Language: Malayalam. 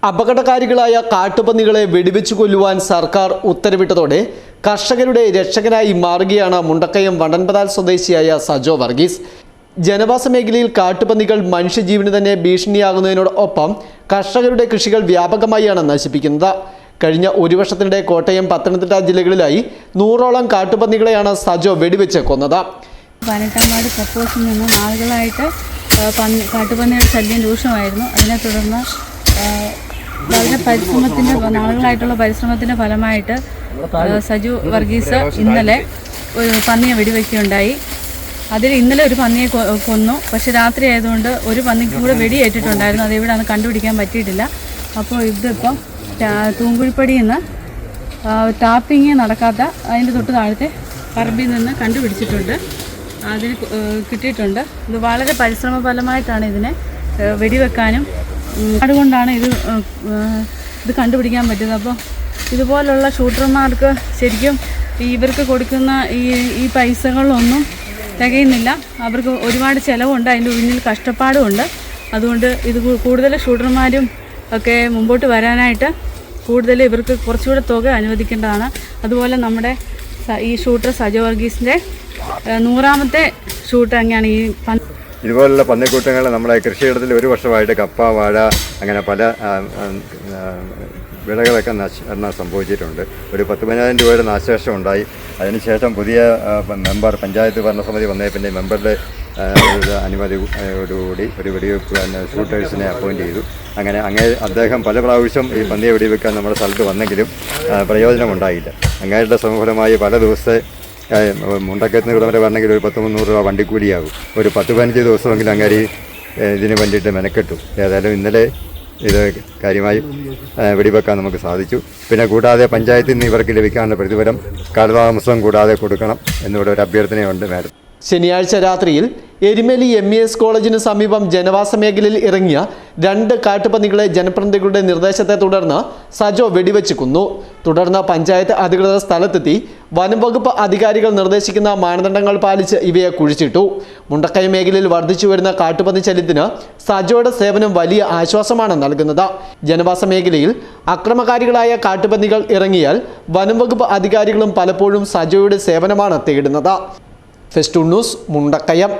അപകടകാരികളായ കാട്ടുപന്നികളെ വെടിവെച്ചു കൊല്ലുവാൻ സർക്കാർ ഉത്തരവിട്ടതോടെ കർഷകരുടെ രക്ഷകനായി മാറുകയാണ് മുണ്ടക്കയം വണ്ടൻപതാൽ സ്വദേശിയായ സജോ വർഗീസ്. ജനവാസ മേഖലയിൽ കാട്ടുപന്നികൾ മനുഷ്യജീവന് തന്നെ ഭീഷണിയാകുന്നതിനോടൊപ്പം കർഷകരുടെ കൃഷികൾ വ്യാപകമായാണ് നശിപ്പിക്കുന്നത്. കഴിഞ്ഞ ഒരു വർഷത്തിനിടെ കോട്ടയം, പത്തനംതിട്ട ജില്ലകളിലായി 100ഓളം കാട്ടുപന്നികളെയാണ് സജോ വെടിവെച്ച് കൊന്നത്. പാലക്കാട് പ്രപ്പോസിൽ നിന്ന് നാളുകളായിട്ട് കാട്ടുപന്നിയുടെ ശല്യം രൂക്ഷമായിരുന്നു. അതിനെ തുടർന്ന് വളരെ നാളുകളായിട്ടുള്ള പരിശ്രമത്തിൻ്റെ ഫലമായിട്ട് സജു വർഗീസ് ഇന്നലെ ഒരു പന്നിയെ വെടിവെക്കുകയുണ്ടായി. അതിൽ ഇന്നലെ ഒരു പന്നിയെ കൊന്നു. പക്ഷെ രാത്രി ആയതുകൊണ്ട് ഒരു പന്നിക്ക് കൂടെ വെടിയേറ്റിട്ടുണ്ടായിരുന്നു. അതെവിടെയാണെന്ന് കണ്ടുപിടിക്കാൻ പറ്റിയിട്ടില്ല. അപ്പോൾ ഇതിപ്പം തൂങ്കുഴിപ്പടിയിൽ നിന്ന് ടാപ്പിങ് നടക്കാത്ത അതിൻ്റെ തൊട്ട് താഴത്തെ പറമ്പിൽ നിന്ന് കണ്ടുപിടിച്ചിട്ടുണ്ട്. അതിന് കിട്ടിയിട്ടുണ്ട്. ഇത് വളരെ പരിശ്രമ ഫലമായിട്ടാണ് ഇതിനെ വെടിവെക്കാനും അതുകൊണ്ടാണ് ഇത് കണ്ടുപിടിക്കാൻ പറ്റുന്നത്. അപ്പോൾ ഇതുപോലുള്ള ഷൂട്ടർമാർക്ക് ശരിക്കും ഇവർക്ക് കൊടുക്കുന്ന ഈ പൈസകളൊന്നും തികയുന്നില്ല. അവർക്ക് ഒരുപാട് ചിലവുണ്ട്, അതിൻ്റെ പിന്നിൽ കഷ്ടപ്പാടുമുണ്ട്. അതുകൊണ്ട് ഇത് കൂടുതൽ ഷൂട്ടർമാരും ഒക്കെ മുമ്പോട്ട് വരാനായിട്ട് കൂടുതൽ ഇവർക്ക് കുറച്ചുകൂടെ തുക അനുവദിക്കേണ്ടതാണ്. അതുപോലെ നമ്മുടെ ഈ ഷൂട്ടർ സജോ വർഗീസിൻ്റെ 100ാമത്തെ ഷൂട്ട് തന്നെയാണ് ഈ ഇതുപോലുള്ള പന്നിക്കൂട്ടങ്ങൾ നമ്മുടെ കൃഷിയിടത്തിൽ ഒരു വർഷമായിട്ട് കപ്പ, വാഴ അങ്ങനെ പല വിളകളൊക്കെ നശീകരണം സംഭവിച്ചിട്ടുണ്ട്. ഒരു 10,000 രൂപയുടെ നാശനഷ്ടം ഉണ്ടായി. അതിനുശേഷം പുതിയ പഞ്ചായത്ത് ഭരണസമിതി വന്നേ പിന്നെ മെമ്പറുടെ അനുമതിയോടുകൂടി ഒരു വെടിവെപ്പ് ഷൂട്ടേഴ്സിനെ അപ്പോയിൻ്റ് ചെയ്തു. അങ്ങനെ അദ്ദേഹം പല പ്രാവശ്യം ഈ പന്നിയെ വെടിവെക്കാൻ നമ്മുടെ സ്ഥലത്ത് വന്നെങ്കിലും പ്രയോജനമുണ്ടായില്ല. അങ്ങയുടെ സമഫലമായി പല ദിവസത്തെ മുണ്ടക്കയത്ത് നിന്ന് വരെ വരണമെങ്കിൽ ഒരു 100-300 രൂപ വണ്ടിക്കൂലിയാകും. ഒരു 10-15 ദിവസമെങ്കിലും അങ്ങനെ ഇതിന് വേണ്ടിയിട്ട് മെനക്കെട്ടു. ഏതായാലും ഇന്നലെ ഇത് കാര്യമായി വെടിവെക്കാൻ നമുക്ക് സാധിച്ചു. പിന്നെ കൂടാതെ പഞ്ചായത്തിൽ നിന്ന് ഇവർക്ക് ലഭിക്കാനുള്ള പ്രതിഫലം കാലതാമസം കൂടാതെ കൊടുക്കണം എന്നിവിടെ ഒരു അഭ്യർത്ഥനയുണ്ട് മാഡം. ശനിയാഴ്ച രാത്രിയിൽ എരുമേലി MES കോളേജിന് സമീപം ജനവാസ മേഖലയിൽ ഇറങ്ങിയ 2 കാട്ടുപന്നികളെ ജനപ്രതിനിധികളുടെ നിർദ്ദേശത്തെ തുടർന്ന് സജോ വെടിവെച്ച് കൊന്നു. തുടർന്ന് പഞ്ചായത്ത് അധികൃതർ സ്ഥലത്തെത്തി വനം വകുപ്പ് അധികാരികൾ നിർദ്ദേശിക്കുന്ന മാനദണ്ഡങ്ങൾ പാലിച്ച് ഇവയെ കുഴിച്ചിട്ടു. മുണ്ടക്കയം മേഖലയിൽ വർദ്ധിച്ചു വരുന്ന കാട്ടുപന്നി ശല്യത്തിന് സജോയുടെ സേവനം വലിയ ആശ്വാസമാണ് നൽകുന്നത്. ജനവാസ മേഖലയിൽ അക്രമകാരികളായ കാട്ടുപന്നികൾ ഇറങ്ങിയാൽ വനം വകുപ്പ് അധികാരികളും പലപ്പോഴും സജോയുടെ സേവനമാണ് തേടുന്നത്. Festoon News, Mundakayam.